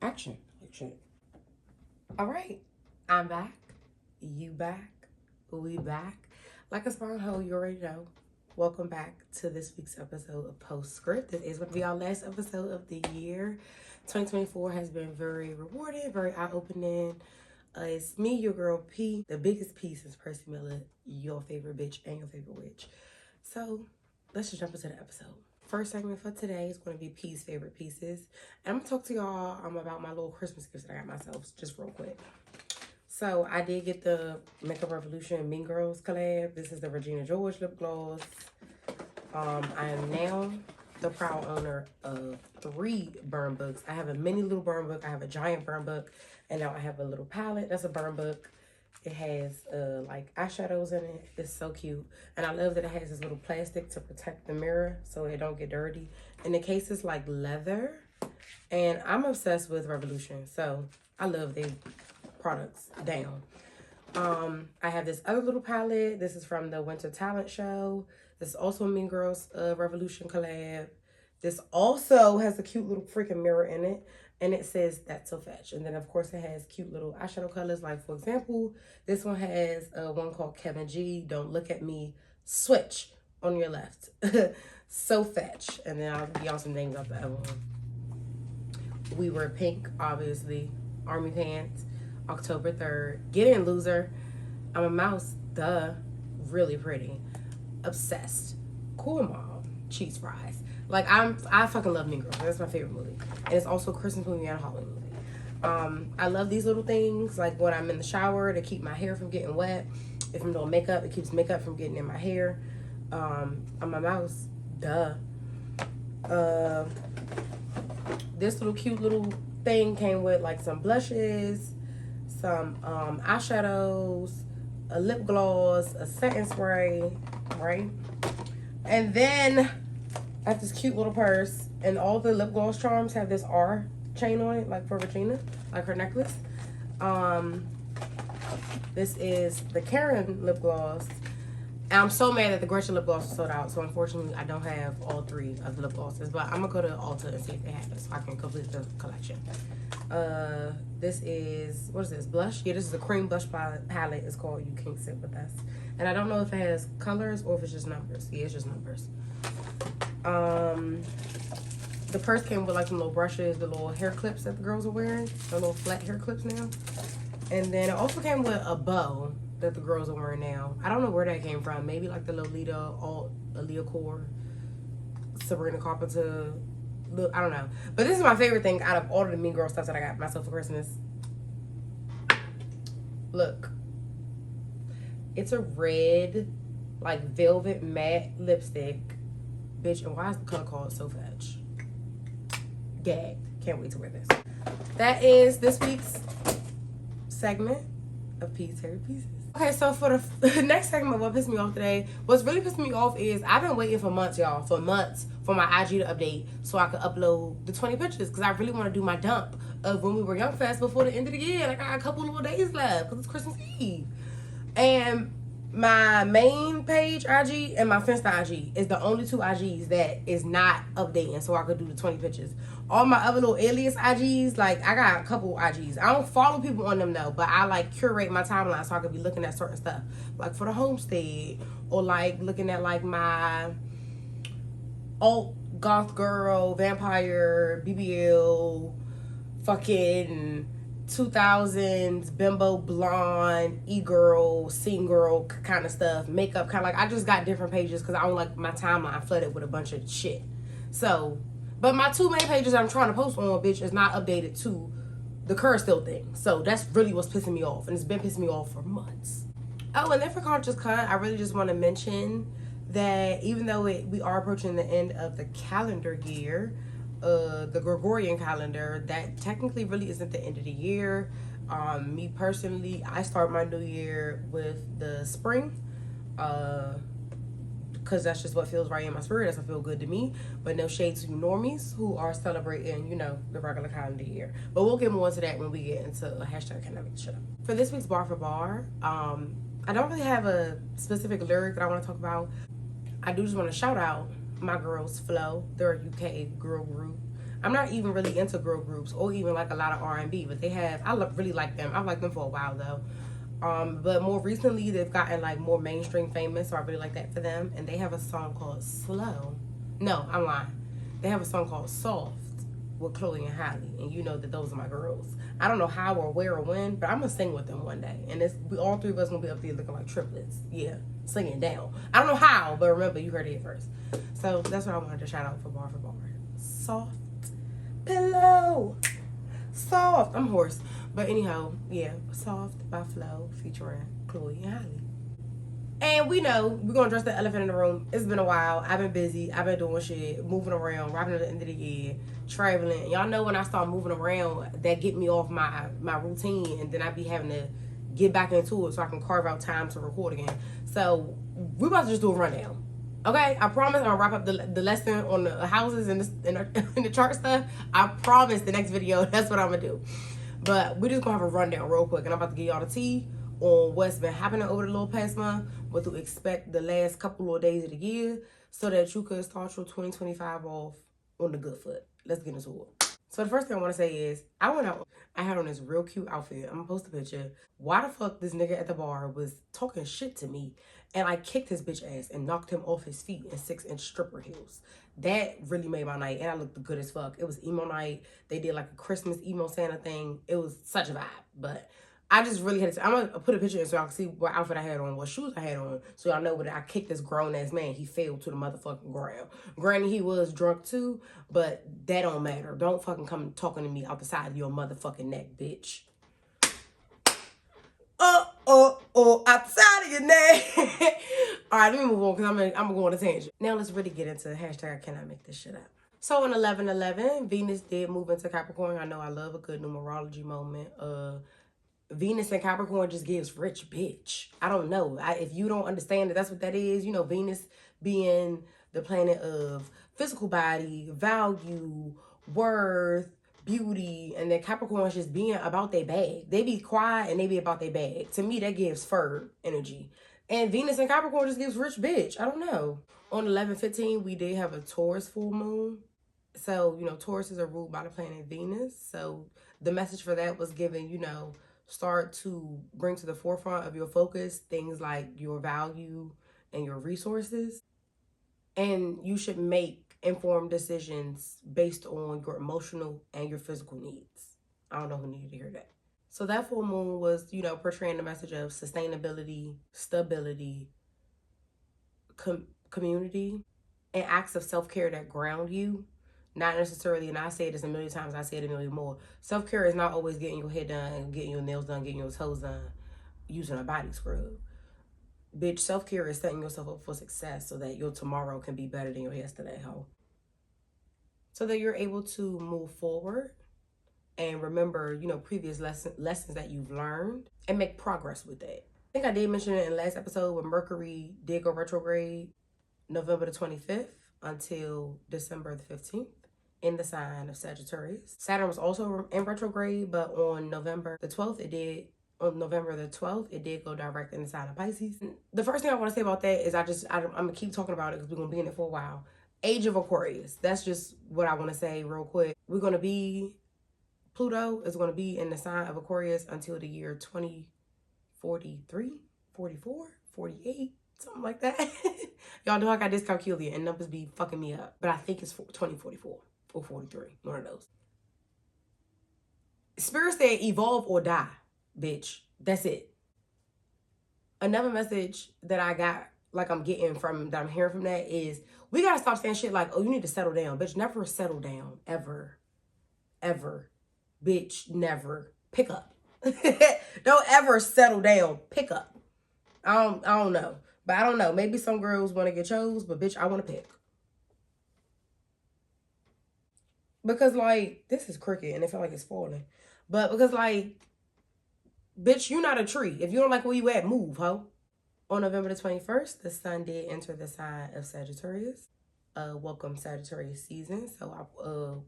Action. All right, I'm back. You back. We back. Like a spawn hole, you already know. Welcome back to this week's episode of Postscript. This is going to be our last episode of the year. 2024 has been very rewarding, very eye-opening. It's me, your girl P. The biggest P since Percy Miller, your favorite bitch and your favorite witch. So let's just jump into the episode. First segment for today is going to be P's favorite pieces. And I'm going to talk to y'all about my little Christmas gifts that I got myself, just real quick. So I did get the Makeup Revolution Mean Girls collab. This is the Regina George lip gloss. I am now the proud owner of 3 burn books. I have a mini little burn book. I have a giant burn book. And now I have a little palette. That's a burn book. It has like eyeshadows in it. It's so cute. And I love that it has this little plastic to protect the mirror so it don't get dirty. And the case is like leather. And I'm obsessed with Revolution. So I love their products down. I have this other little palette. This is from the Winter Talent Show. This is also Mean Girls Revolution collab. This also has a cute little freaking mirror in it. And it says That's So Fetch. And then, of course, it has cute little eyeshadow colors. Like, for example, this one has one called Kevin G. Don't Look at Me. Switch on your left. So Fetch. And then I'll give y'all some names of the other one. We Were Pink, obviously. Army Pants. October 3rd. Get In, Loser. I'm a Mouse. Duh. Really pretty. Obsessed. Cool Mom. Cheese Fries. Like, I fucking love Mean Girls. That's my favorite movie. And it's also a Christmas movie and a Halloween movie. I love these little things. Like, when I'm in the shower to keep my hair from getting wet. If I'm doing makeup, it keeps makeup from getting in my hair. I'm a mouse. Duh. This little cute little thing came with, like, some blushes, some eyeshadows, a lip gloss, a setting spray, right? And then I have this cute little purse, and all the lip gloss charms have this R chain on it, like for Regina, like her necklace. This is the Karen lip gloss. And I'm so mad that the Gretchen lip gloss was sold out, so unfortunately I don't have all 3 of the lip glosses, but I'm gonna go to Ulta and see if they have it so I can complete the collection. This is, what is this, blush? Yeah, this is a cream blush palette. It's called You Can't Sit With Us. And I don't know if it has colors or if it's just numbers. Yeah, it's just numbers. The purse came with like some little brushes, the little hair clips that the girls are wearing, the little flat hair clips now. And then it also came with a bow that the girls are wearing now. I don't know where that came from. Maybe like the Lolita, Aaliyah Core, Sabrina Carpenter. Look, I don't know. But this is my favorite thing out of all of the Mean Girl stuff that I got myself for Christmas. Look. It's a red, like velvet matte lipstick. Bitch, and why is the color called So Fetch? Gag. Can't wait to wear this. That is this week's segment of P's favorite pieces. Okay, so for the next segment, what pissed me off today, what's really pissing me off is I've been waiting for months, y'all, for months for my IG to update so I could upload the 20 pictures because I really want to do my dump of when we were Young Fest before the end of the year. Like, I got a couple little days left because it's Christmas Eve. And my main page IG and my Finsta IG is the only 2 IGs that is not updating so I could do the 20 pictures. All my other little alias IGs, like, I got a couple IGs. I don't follow people on them, though, but I, like, curate my timeline so I could be looking at certain stuff. Like, for the homestead, or, like, looking at, like, my alt goth girl, vampire, BBL, fucking 2000s bimbo blonde e-girl scene girl kind of stuff, makeup kind of, like, I just got different pages because I don't like my timeline flooded with a bunch of shit. So, but my 2 main pages I'm trying to post on, bitch, is not updated to the current still thing. So that's really what's pissing me off, and it's been pissing me off for months. Oh, and then for Conscious Cut, I really just want to mention that even though we are approaching the end of the calendar year, the Gregorian calendar, that technically really isn't the end of the year. Me personally, I start my new year with the spring, because that's just what feels right in my spirit. That's what feels good to me. But no shade to you normies who are celebrating, you know, the regular calendar year. But we'll get more into that when we get into hashtag Can I Make the Shit Up. For this week's bar for bar, I don't really have a specific lyric that I want to talk about. I do just want to shout out my girls Flow. They're a UK girl group. I'm not even really into girl groups or even like a lot of R&B, but they have, really like them. I've liked them for a while though. But more recently they've gotten like more mainstream famous, so I really like that for them. And they have a song called Slow. No, I'm lying. They have a song called Soft with Chloe and Halle, and you know that those are my girls. I don't know how or where or when, but I'm gonna sing with them one day, and all three of us gonna be up there looking like triplets. Yeah, singing down. I don't know how, but remember, you heard it first. So that's what I wanted to shout out for bar. Soft pillow, soft. I'm hoarse, but anyhow, yeah, Soft by Flo featuring Chloe and Halle. And we know we're gonna address the elephant in the room. It's been a while. I've been busy. I've been doing shit, moving around, wrapping up the end of the year, traveling. Y'all know when I start moving around, that get me off my routine, and then I be having to get back into it so I can carve out time to record again. So we're about to just do a rundown. Okay, I promise I'm gonna wrap up the lesson on the houses and the chart stuff. I promise the next video that's what I'm gonna do. But we're just gonna have a rundown real quick, and I'm about to give y'all the tea on what's been happening over the little past month, what to expect the last couple of days of the year, so that you could start your 2025 off on the good foot. Let's get into it. So the first thing I want to say is, I went out, I had on this real cute outfit. I'm gonna post a picture. Why the fuck this nigga at the bar was talking shit to me, and I kicked his bitch ass and knocked him off his feet in 6-inch stripper heels. That really made my night, and I looked good as fuck. It was emo night. They did like a Christmas emo Santa thing. It was such a vibe, but I just really had to, I'm gonna put a picture in so y'all can see what outfit I had on, what shoes I had on, so y'all know when I kicked this grown-ass man, he fell to the motherfucking ground. Granted, he was drunk too, but that don't matter. Don't fucking come talking to me out the side of your motherfucking neck, bitch. Outside of your neck. All right, let me move on, because I'm gonna go on a tangent. Now let's really get into hashtag can I make this shit up. So in 11/11, Venus did move into Capricorn. I know I love a good numerology moment. Venus and Capricorn just gives rich bitch. I don't know. If you don't understand that that's what that is, you know, Venus being the planet of physical body, value, worth, beauty, and then Capricorn's just being about their bag. They be quiet and they be about their bag. To me, that gives fur energy. And Venus and Capricorn just gives rich bitch. I don't know. On 11/15, we did have a Taurus full moon. So, you know, Tauruses are ruled by the planet Venus. So the message for that was given, you know, start to bring to the forefront of your focus things like your value and your resources. And you should make informed decisions based on your emotional and your physical needs. I don't know who needed to hear that. So that full moon was, you know, portraying the message of sustainability, stability, community, and acts of self-care that ground you. Not necessarily, and I say this a million times, I say it a million more. Self-care is not always getting your hair done, getting your nails done, getting your toes done, using a body scrub. Bitch, self-care is setting yourself up for success so that your tomorrow can be better than your yesterday, ho. So that you're able to move forward and remember, you know, previous lessons that you've learned and make progress with that. I think I did mention it in the last episode when Mercury did go retrograde November the 25th until December the 15th. In the sign of Sagittarius. Saturn was also in retrograde, but on November the 12th, it did go direct in the sign of Pisces. The first thing I want to say about that is I'm going to keep talking about it because we're going to be in it for a while. Age of Aquarius. That's just what I want to say real quick. Pluto is going to be in the sign of Aquarius until the year 2043, 44, 48, something like that. Y'all know I got dyscalculia and numbers be fucking me up, but I think it's 2044. Or 43, one of those. Spirit said evolve or die, bitch. That's it. Another message that I got, like I'm hearing from that is, we gotta stop saying shit like, oh, you need to settle down. Bitch, never settle down, ever. Ever. Bitch, never. Pick up. Don't ever settle down. Pick up. I don't know. But I don't know. Maybe some girls want to get chose, but bitch, I want to pick. Because, like, this is cricket and it felt like it's falling. But because, like, bitch, you're not a tree. If you don't like where you at, move, ho. On November the 21st, the sun did enter the sign of Sagittarius. Welcome Sagittarius season. So I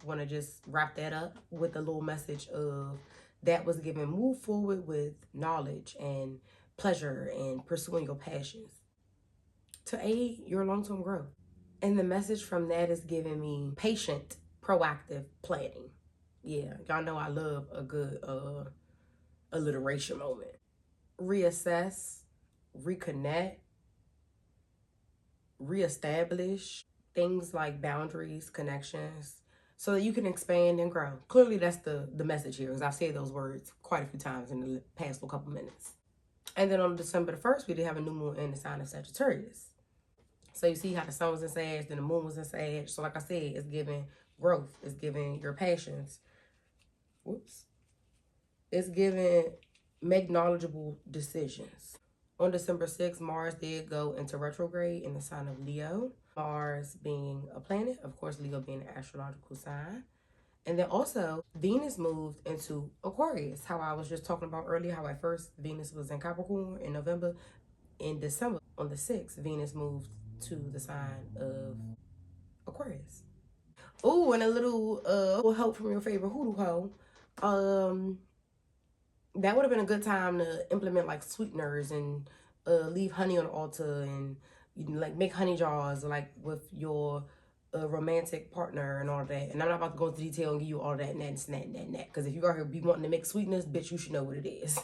want to just wrap that up with a little message of that was given. Move forward with knowledge and pleasure and pursuing your passions to aid your long-term growth. And the message from that is giving me patient proactive planning. Yeah, y'all know I love a good alliteration moment. Reassess, reconnect, reestablish things like boundaries, connections, so that you can expand and grow. Clearly, that's the message here, because I've said those words quite a few times in the past couple minutes. And then on December the 1st, we did have a new moon in the sign of Sagittarius. So you see how the sun was in Sag, then the moon was in Sag. So like I said, it's giving growth. It's giving your passions. Whoops. It's giving make knowledgeable decisions. On December 6th, Mars did go into retrograde in the sign of Leo. Mars being a planet, of course, Leo being an astrological sign. And then also, Venus moved into Aquarius. How I was just talking about earlier, how at first Venus was in Capricorn in November. In December, on the 6th, Venus moved to the sign of Aquarius. Oh, and a little help from your favorite hoodoo hoe. That would have been a good time to implement like sweeteners and leave honey on the altar, and you can, like, make honey jars like with your romantic partner and all that. And I'm not about to go into detail and give you all that and that. Because if you are here be wanting to make sweetness, bitch, you should know what it is.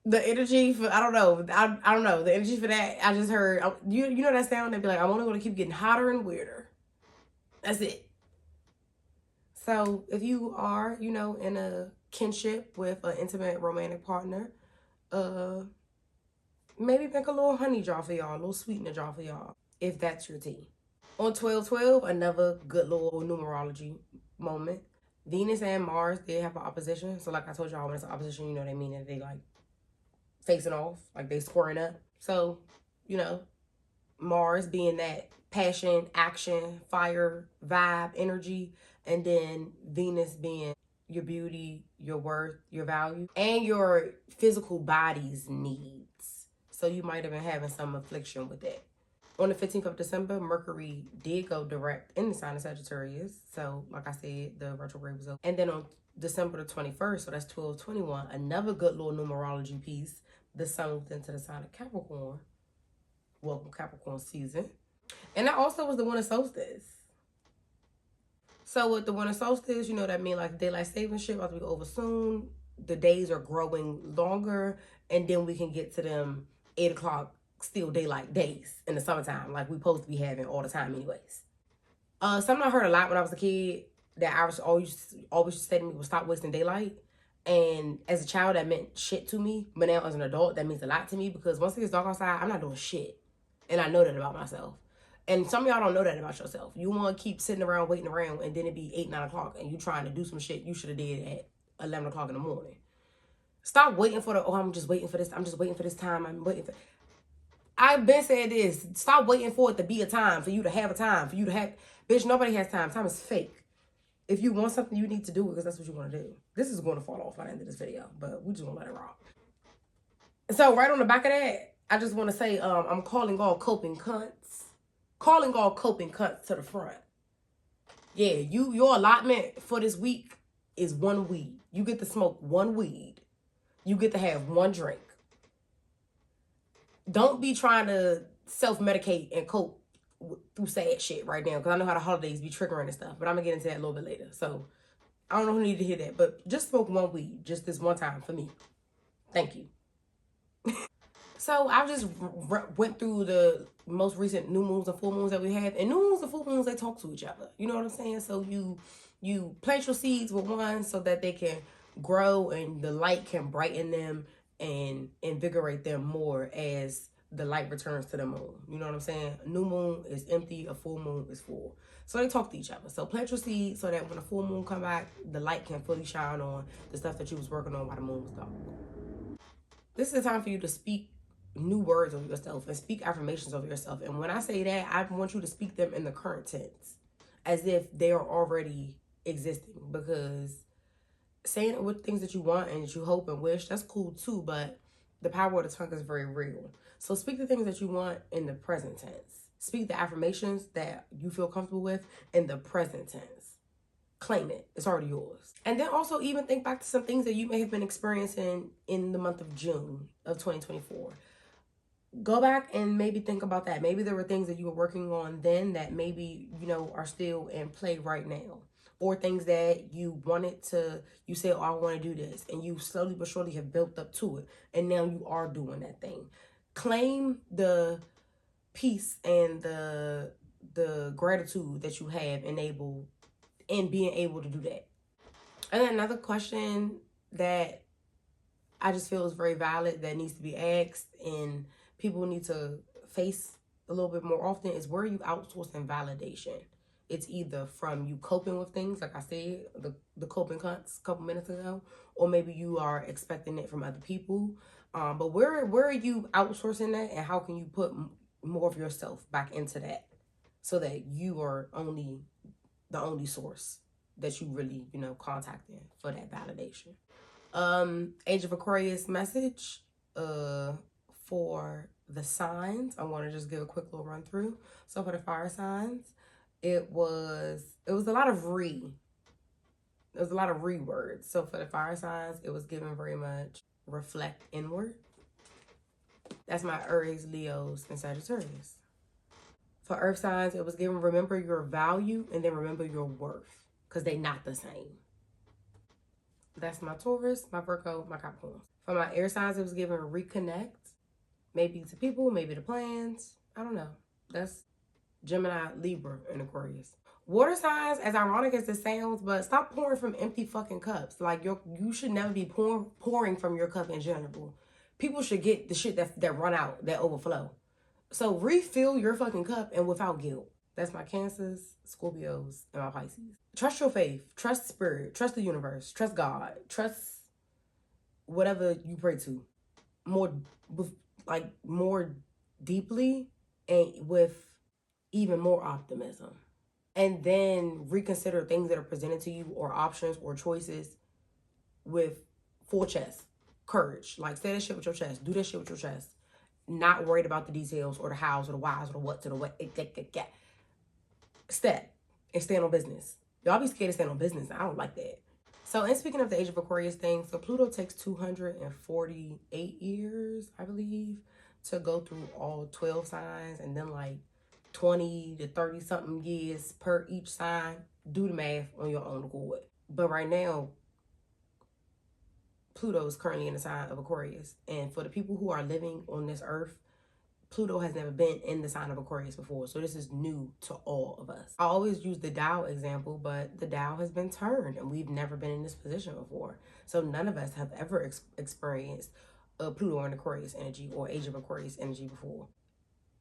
The energy for, I don't know. I don't know. The energy for that, I just heard, you know that sound? They'd be like, I'm only going to keep getting hotter and weirder. That's it. So if you are, you know, in a kinship with an intimate romantic partner, maybe make a little honey jar for y'all, a little sweetener jar for y'all, if that's your tea. On 12/12, another good little numerology moment. Venus and Mars did have an opposition. So like I told y'all, when it's an opposition, you know what I mean, that they like facing off, like they squaring up. So, you know, Mars being that passion, action, fire, vibe, energy, and then Venus being your beauty, your worth, your value, and your physical body's needs. So you might have been having some affliction with that. On the 15th of December, Mercury did go direct in the sign of Sagittarius. So, like I said, the retrograde was over. And then on December the 21st, so that's 12/21, another good little numerology piece. The sun moved into the sign of Capricorn. Welcome Capricorn season. And that also was the winter solstice. So with the winter solstice, you know what I mean, like daylight saving shit about to be over soon. The days are growing longer, and then we can get to them 8 o'clock still daylight days in the summertime, like we supposed to be having all the time anyways. Something I heard a lot when I was a kid that I was always say to me was stop wasting daylight. And as a child, that meant shit to me. But now as an adult, that means a lot to me, because once it gets dark outside, I'm not doing shit. And I know that about myself. And some of y'all don't know that about yourself. You want to keep sitting around, waiting around, and then it be 8, 9 o'clock, and you trying to do some shit you should have did at 11 o'clock in the morning. Stop waiting for the, oh, I'm just waiting for this. I'm just waiting for this time. I'm waiting for... I've been saying this. Stop waiting for it to be a time, for you to have a time, for you to have... Bitch, nobody has time. Time is fake. If you want something, you need to do it because that's what you want to do. This is going to fall off by the end of this video, but we just going to let it rock. So right on the back of that, I just want to say I'm calling all coping cunts. Calling all coping cunts to the front. Yeah, your allotment for this week is one weed. You get to smoke one weed. You get to have one drink. Don't be trying to self-medicate and cope through sad shit right now, because I know how the holidays be triggering and stuff, but I'm gonna get into that a little bit later. So I don't know who need to hear that, but just smoke one weed, just this one time for me. Thank you. So I just went through the most recent new moons and full moons that we had, and new moons and full moons, they talk to each other. You know what I'm saying? So you plant your seeds with one so that they can grow and the light can brighten them and invigorate them more as the light returns to the moon. You know what I'm saying? A new moon is empty, a full moon is full. So they talk to each other. So plant your seeds so that when the full moon come back, the light can fully shine on the stuff that you was working on while the moon was dark. This is the time for you to speak new words of yourself and speak affirmations of yourself. And when I say that, I want you to speak them in the current tense, as if they are already existing, because saying what things that you want and that you hope and wish, that's cool too, but the power of the tongue is very real. So speak the things that you want in the present tense. Speak the affirmations that you feel comfortable with in the present tense. Claim it. It's already yours. And then also even think back to some things that you may have been experiencing in the month of June of 2024. go back and maybe think about that. Maybe there were things that you were working on then that maybe, you know, are still in play right now. Or things that you wanted to, you said, oh, I want to do this. And you slowly but surely have built up to it. And now you are doing that thing. Claim the peace and the gratitude that you have enabled in being able to do that. And then another question that I just feel is very valid that needs to be asked and people need to face a little bit more often is, where are you outsourcing validation? It's either from you coping with things, like I said, the coping cunts a couple minutes ago, or maybe you are expecting it from other people. But where are you outsourcing that, and how can you put more of yourself back into that so that you are the only source that you really, you know, contacting for that validation? Age of Aquarius message for the signs. I want to just give a quick little run through. So for the fire signs, it was a lot of words. So for the fire signs, it was given very much reflect inward. That's my Aries, Leos, and Sagittarius. For earth signs, it was given remember your value and then remember your worth, because they not the same. That's my Taurus, my Virgo, my Capricorn. For my air signs, it was given reconnect. Maybe to people, maybe to plans. I don't know. That's Gemini, Libra, and Aquarius. Water signs, as ironic as it sounds, but stop pouring from empty fucking cups. Like, you should never be pouring from your cup in general. People should get the shit that run out, that overflow. So refill your fucking cup and without guilt. That's my Cancers, Scorpios, and my Pisces. Trust your faith. Trust spirit. Trust the universe. Trust God. Trust whatever you pray to. More deeply and with even more optimism. And then reconsider things that are presented to you, or options or choices, with full chest. Courage. Like, say that shit with your chest. Do that shit with your chest. Not worried about the details or the hows or the whys or the whats or the what. Step and stand on business. Y'all be scared to stand on business. I don't like that. So, and speaking of the Age of Aquarius thing, so Pluto takes 248 years, I believe, to go through all 12 signs, and then like 20 to 30 something years per each sign. Do the math on your own accord. But right now, Pluto is currently in the sign of Aquarius. And for the people who are living on this earth, Pluto has never been in the sign of Aquarius before. So this is new to all of us. I always use the Tao example, but the Tao has been turned and we've never been in this position before. So none of us have ever experienced a Pluto in Aquarius energy or Age of Aquarius energy before.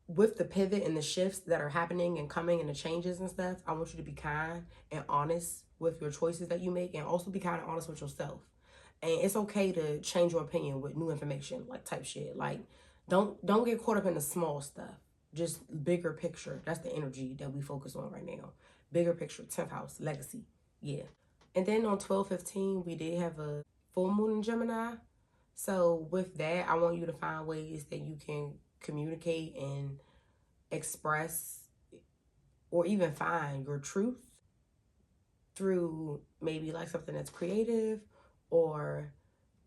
With the pivot and the shifts that are happening and coming and the changes and stuff, I want you to be kind and honest with your choices that you make, and also be kind and honest with yourself. And it's okay to change your opinion with new information, like type shit. Like, don't get caught up in the small stuff. Just bigger picture. That's the energy that we focus on right now. Bigger picture, 10th house, legacy. Yeah. And then on 12/15, we did have a full moon in Gemini. So with that, I want you to find ways that you can communicate and express or even find your truth through maybe like something that's creative, or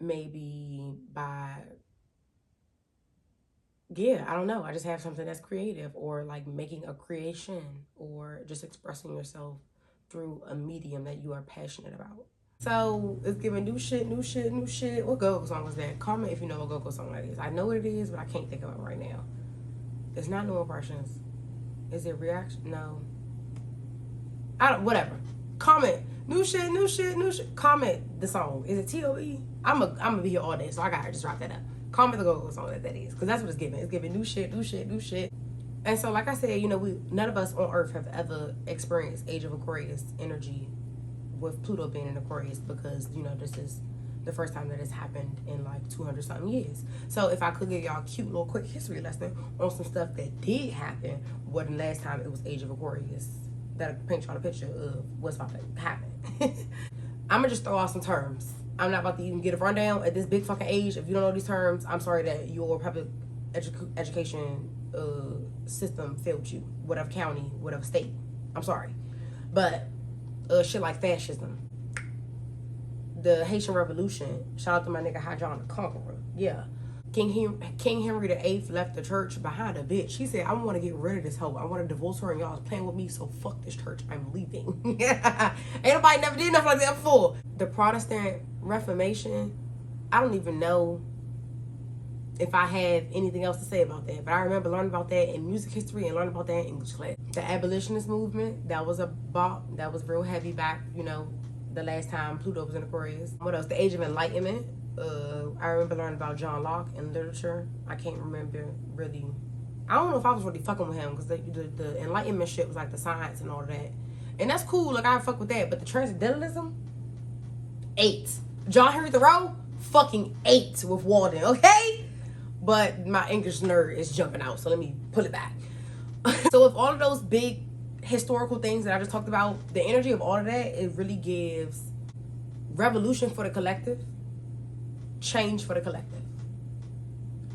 maybe by, yeah, I don't know. I just have something that's creative, or like making a creation, or just expressing yourself through a medium that you are passionate about. So it's giving new shit. What go-go song was that? Comment if you know what go-go song that is. I know what it is, but I can't think of it right now. It's not New Impressions. Is it Reaction? No. Whatever. Comment. New shit. Comment the song. Is it T.O.E.? I'm gonna be here all day, so I gotta just drop that up. Comment the go-go song that is, because that's what it's giving. It's giving new shit. And so, like I said, you know, none of us on Earth have ever experienced Age of Aquarius energy with Pluto being in Aquarius, because, you know, this is the first time that it's happened in like 200 something years. So if I could give y'all a cute little quick history lesson on some stuff that did happen, what the last time it was Age of Aquarius, that'll paint y'all a picture of what's about to happen. I'm gonna just throw out some terms. I'm not about to even get a rundown at this big fucking age. If you don't know these terms, I'm sorry that your public education system failed you. Whatever county, whatever state. I'm sorry. But shit like fascism, the Haitian Revolution, shout out to my nigga John the Conqueror. Yeah. King Henry VIII left the church behind a bitch. He said, I want to get rid of this hoe. I want to divorce her and y'all is playing with me, so fuck this church. I'm leaving. Ain't nobody never did nothing like that before. The Protestant Reformation, I don't even know if I have anything else to say about that. But I remember learning about that in music history and learning about that in English class. The abolitionist movement, that was real heavy back, you know, the last time Pluto was in Aquarius. What else? The Age of Enlightenment. I remember learning about John Locke in literature. I can't remember really. I don't know if I was really fucking with him because the Enlightenment shit was like the science and all of that. And that's cool, like I fuck with that. But the Transcendentalism, 8. John Henry Thoreau, fucking 8 with Walden, okay? But my English nerd is jumping out, so let me pull it back. So if all of those big historical things that I just talked about, the energy of all of that, it really gives revolution for the collective, change for the collective,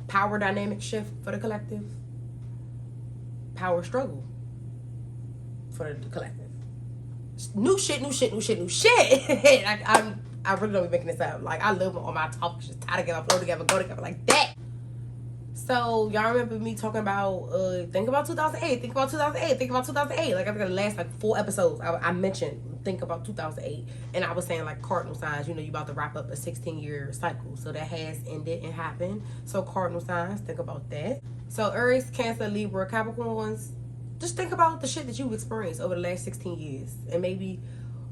power dynamic shift for the collective, power struggle for the collective. New shit. I really don't be making this up. Like, I live on my topics just tie together, flow together, go together like that. So y'all remember me talking about think about 2008, think about 2008, think about 2008. Like I think the last like 4 episodes I mentioned think about 2008, and I was saying like cardinal signs. You know, you about to wrap up a 16-year cycle, so that has ended and happened. So cardinal signs, think about that. So Aries, Cancer, Libra, Capricorns, just think about the shit that you've experienced over the last 16 years, and maybe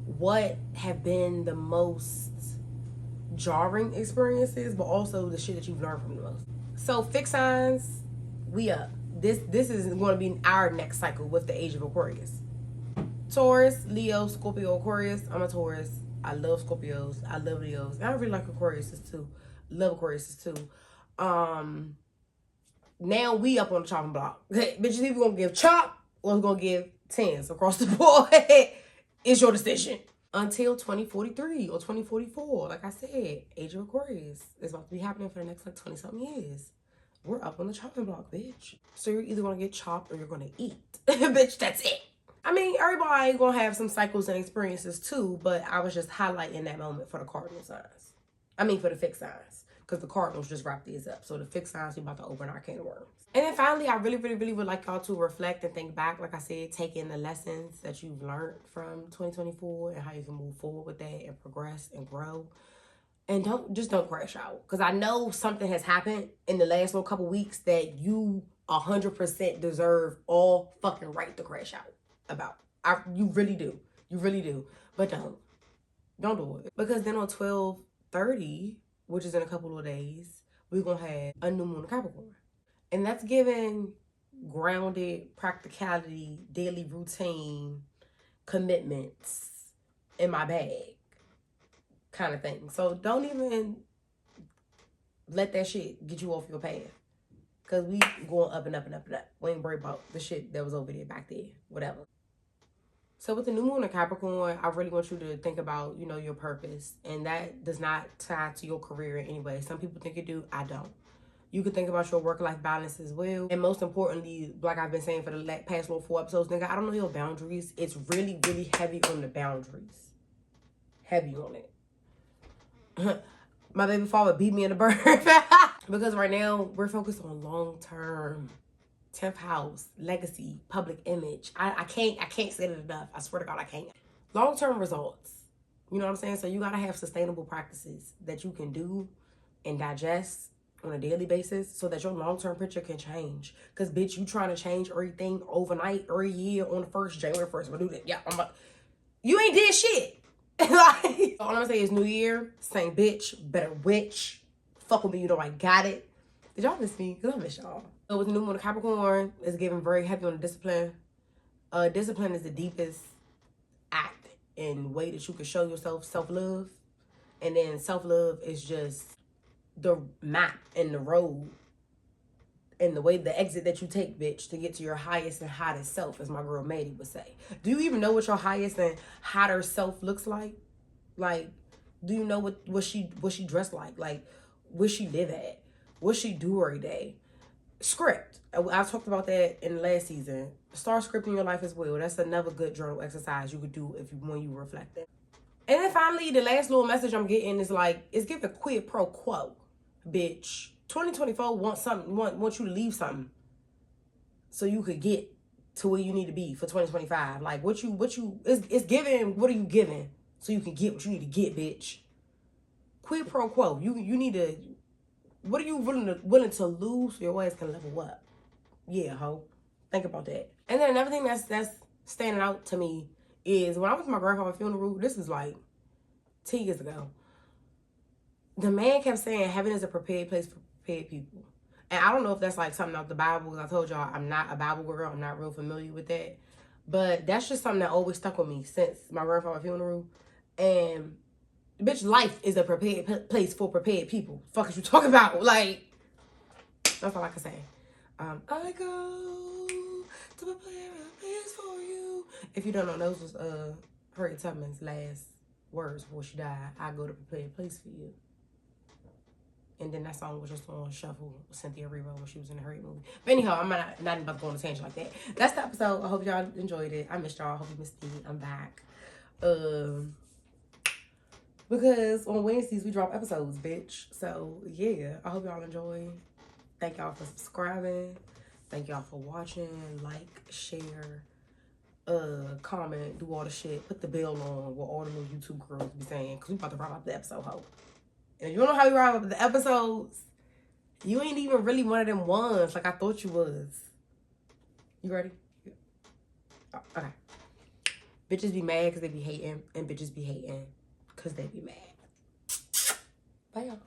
what have been the most jarring experiences, but also the shit that you've learned from the most. So fixed signs, we up. This is going to be our next cycle with the age of Aquarius. Taurus, Leo, Scorpio, Aquarius. I'm a Taurus. I love Scorpios. I love Leos. And I really like Aquariuses too. Love Aquariuses too. Now we up on the chopping block. Bitches, either gonna give chop or gonna give 10s across the board. It's your decision. Until 2043 or 2044, like I said, age of Aquarius is about to be happening for the next like 20-something years. We're up on the chopping block, bitch. So you're either gonna get chopped or you're gonna eat. Bitch, that's it. I mean, everybody gonna have some cycles and experiences too, but I was just highlighting that moment for the cardinal signs. I mean, for the fixed signs, because the cardinals just wrapped these up. So the fixed signs, we about to open our can of worms. And then finally, I really would like y'all to reflect and think back, like I said, take in the lessons that you've learned from 2024 and how you can move forward with that and progress and grow. And don't crash out. Because I know something has happened in the last little couple weeks that you 100% deserve all fucking right to crash out about. You really do. You really do. But don't do it. Because then on 12/30, which is in a couple of days, we're going to have a new moon in Capricorn. And that's giving grounded practicality, daily routine, commitments in my bag kind of thing. So don't even let that shit get you off your path. Because we going up and up and up and up. We ain't worried about the shit that was over there back there. Whatever. So with the new moon in Capricorn, I really want you to think about, you know, your purpose. And that does not tie to your career in any way. Some people think it do. I don't. You can think about your work-life balance as well. And most importantly, like I've been saying for the past little 4 episodes, nigga, I don't know your boundaries. It's really heavy on the boundaries. Heavy on it. My baby father beat me in the bird. Because right now, we're focused on long-term. 10th house, legacy, public image. I can't say it enough. I swear to God, I can't. Long-term results. You know what I'm saying? So you got to have sustainable practices that you can do and digest on a daily basis so that your long-term picture can change. Because, bitch, you trying to change everything overnight, every year on the 1st, January 1st. But do that. Yeah, you ain't did shit. Like, all I'm gonna say is New Year, same bitch, better witch. Fuck with me, you know I got it. Did y'all miss me? Because I miss y'all. So with the new moon in Capricorn, it's giving very heavy on the discipline. Discipline is the deepest act and way that you can show yourself self-love. And then self-love is just the map and the road and the way, the exit that you take, bitch, to get to your highest and hottest self, as my girl Maddie would say. Do you even know what your highest and hotter self looks like? Like, do you know what she dressed like? Like, where she live at? What she do every day? Script. I talked about that in the last season. Start scripting your life as well. That's another good journal exercise you could do when you reflect it. And then finally, the last little message I'm getting is like, it's giving quid pro quo, bitch. 2024 wants something, want you to leave something so you could get to where you need to be for 2025. Like what you it's giving, what are you giving so you can get what you need to get, bitch? Quid pro quo. You need to, what are you willing to lose so your ass can level up? Yeah, ho. Think about that. And then another thing that's standing out to me is when I was at my grandfather's funeral, this was like 10 years ago. The man kept saying heaven is a prepared place for prepared people. And I don't know if that's like something out the Bible, because I told y'all I'm not a Bible girl. I'm not real familiar with that. But that's just something that always stuck with me since my grandfather's funeral. And bitch, life is a prepared place for prepared people. Fuck is you talking about? Like, that's all I can say. I go to prepare a place for you. If you don't know, those was Harriet Tubman's last words before she died. I go to prepare a place for you. And then that song was just on shuffle with Cynthia Erivo when she was in the Harriet movie. But anyhow, I'm not even about to go on a tangent like that. That's the episode. I hope y'all enjoyed it. I missed y'all. I hope you missed me. I'm back. Because on Wednesdays we drop episodes, bitch. So yeah, I hope y'all enjoy. Thank y'all for subscribing. Thank y'all for watching. Like, share, comment, do all the shit. Put the bell on what all the new YouTube girls be saying. Because we about to wrap up the episode, ho. And if you don't know how we wrap up the episodes, you ain't even really one of them ones like I thought you was. You ready? Oh, okay. Bitches be mad because they be hating. And bitches be hating because they be mad. Bye, y'all.